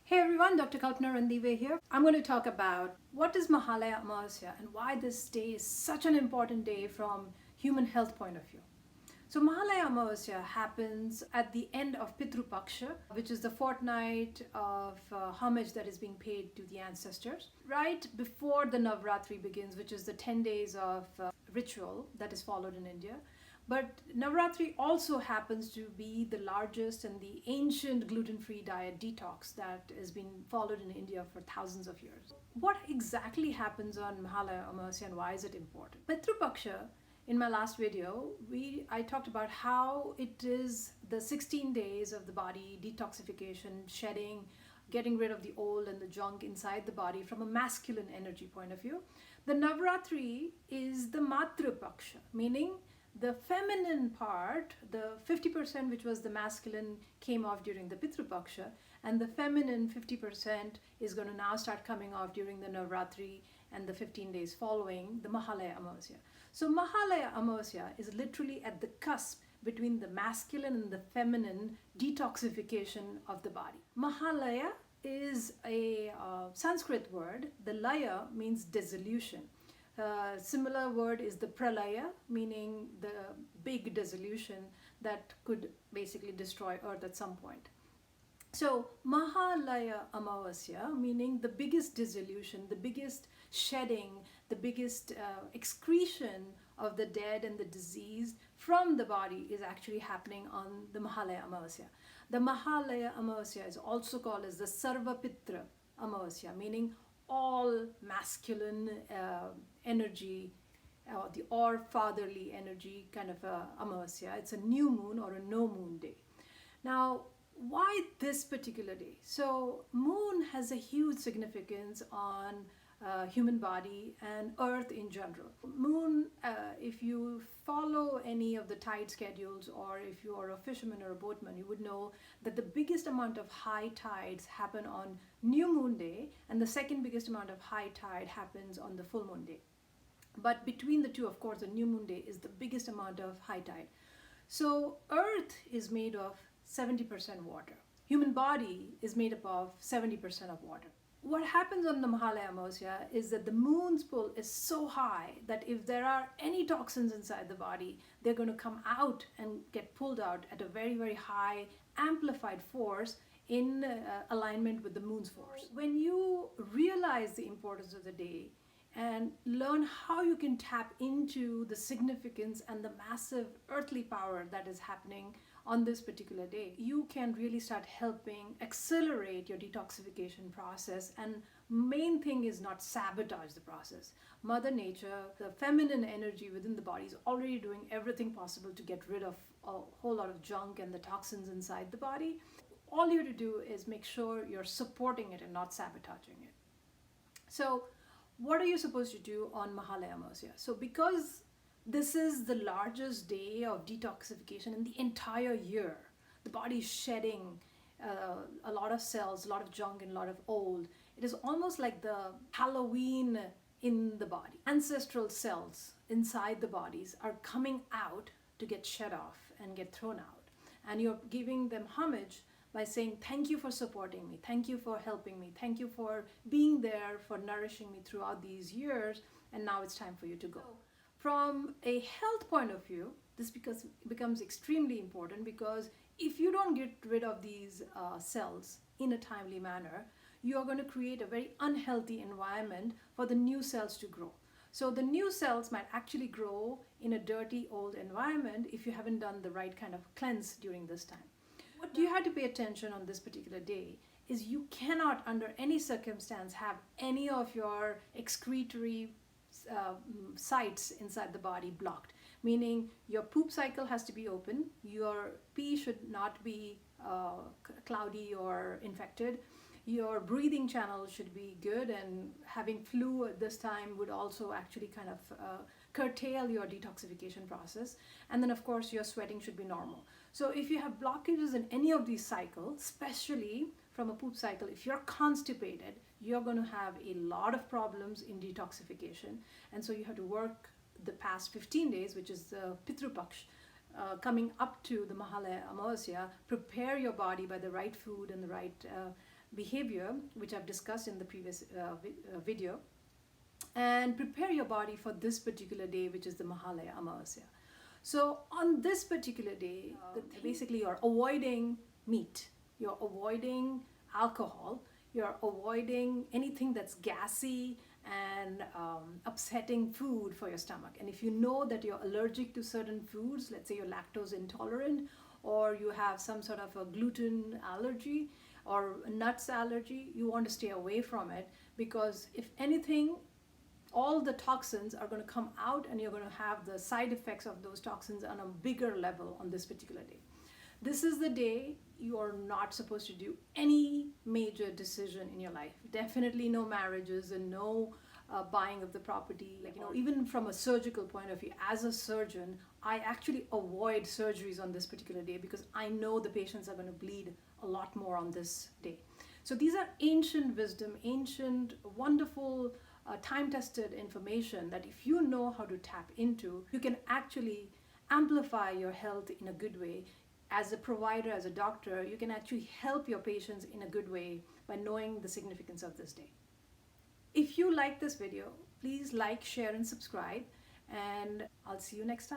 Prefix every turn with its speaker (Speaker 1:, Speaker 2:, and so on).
Speaker 1: Hey everyone, Dr. Kalpna Ranadive here. I'm going to talk about what is Mahalaya Amavasya and why this day is such an important day from human health point of view. So Mahalaya Amavasya happens at the end of PITRU PAKSHA, which is the fortnight of homage that is being paid to the ancestors, right before the NAVARATRI begins, which is the 10 days of ritual that is followed in India. But Navaratri also happens to be the largest and the ancient gluten-free diet detox that has been followed in India for thousands of years. What exactly happens on Mahalaya Amavasya and why is it important? Pitru Paksha, in my last video, I talked about how it is the 16 days of the body detoxification, shedding, getting rid of the old and the junk inside the body from a masculine energy point of view. The Navaratri is the MATRU Paksha, meaning the feminine part, the 50% which was the masculine, came off during the Pitru Paksha, and the feminine 50% is going to now start coming off during the Navaratri and the 15 days following the Mahalaya Amavasya. So Mahalaya Amavasya is literally at the cusp between the masculine and the feminine detoxification of the body. Mahalaya is a Sanskrit word. The laya means dissolution. Similar word is the pralaya, meaning the big dissolution that could basically destroy earth at some point. So Mahalaya Amavasya, meaning the biggest dissolution, the biggest shedding, the biggest excretion of the dead and the diseased from the body is actually happening on the Mahalaya Amavasya. The Mahalaya Amavasya is also called as the Sarvapitra Amavasya, meaning all masculine energy or fatherly energy kind of Amavasya. It's a new moon or a no moon day. Now, why this particular day? So moon has a huge significance on human body and earth in general. Moon, if you follow any of the tide schedules, or if you are a fisherman or a boatman, you would know that the biggest amount of high tides happen on new moon day, and the second biggest amount of high tide happens on the full moon day. But between the two, of course, the new moon day is the biggest amount of high tide. So earth is made of 70% water. Human body is made up of 70% of water. What happens on the Mahalaya Amavasya is that the moon's pull is so high that if there are any toxins inside the body, they're going to come out and get pulled out at a very, very high amplified force in alignment with the moon's force. When you realize the importance of the day and learn how you can tap into the significance and the massive earthly power that is happening on this particular day, you can really start helping accelerate your detoxification process. And main thing is not sabotage the process. Mother Nature, the feminine energy within the body, is already doing everything possible to get rid of a whole lot of junk and the toxins inside the body. All you have to do is make sure you're supporting it and not sabotaging it. So what are you supposed to do on Mahalaya Amavasya? So because this is the largest day of detoxification in the entire year, the body is shedding a lot of cells, a lot of junk and a lot of old. It is almost like the Halloween in the body. Ancestral cells inside the bodies are coming out to get shed off and get thrown out. And you're giving them homage by saying, thank you for supporting me, thank you for helping me, thank you for being there, for nourishing me throughout these years, and now it's time for you to go. From a health point of view, this becomes extremely important, because if you don't get rid of these cells in a timely manner, you are going to create a very unhealthy environment for the new cells to grow. So the new cells might actually grow in a dirty old environment if you haven't done the right kind of cleanse during this time. What you have to pay attention on this particular day is you cannot under any circumstance have any of your excretory sites inside the body blocked, meaning your poop cycle has to be open, your pee should not be cloudy or infected, your breathing channel should be good, and having flu at this time would also actually kind of curtail your detoxification process. And then of course your sweating should be normal. So if you have blockages in any of these cycles, especially from a poop cycle, if you're constipated, you're going to have a lot of problems in detoxification. And so you have to work the past 15 days, which is the Pitru Paksha, coming up to the Mahalaya Amavasya, prepare your body by the right food and the right behavior, which I've discussed in the previous video, and prepare your body for this particular day, which is the Mahalaya Amavasya. So on this particular day, basically you're avoiding meat, you're avoiding alcohol, you're avoiding anything that's gassy and upsetting food for your stomach. And if you know that you're allergic to certain foods, let's say you're lactose intolerant, or you have some sort of a gluten allergy or nuts allergy, you want to stay away from it, because if anything, all the toxins are going to come out and you're going to have the side effects of those toxins on a bigger level on this particular day. This is the day you are not supposed to do any major decision in your life. Definitely no marriages and no buying of the property. Like, even from a surgical point of view, as a surgeon, I actually avoid surgeries on this particular day because I know the patients are going to bleed a lot more on this day. So these are ancient wisdom, ancient, wonderful, time-tested information that if you know how to tap into, you can actually amplify your health in a good way. As a provider, as a doctor, you can actually help your patients in a good way by knowing the significance of this day. If you like this video, please like, share, and subscribe, and I'll see you next time.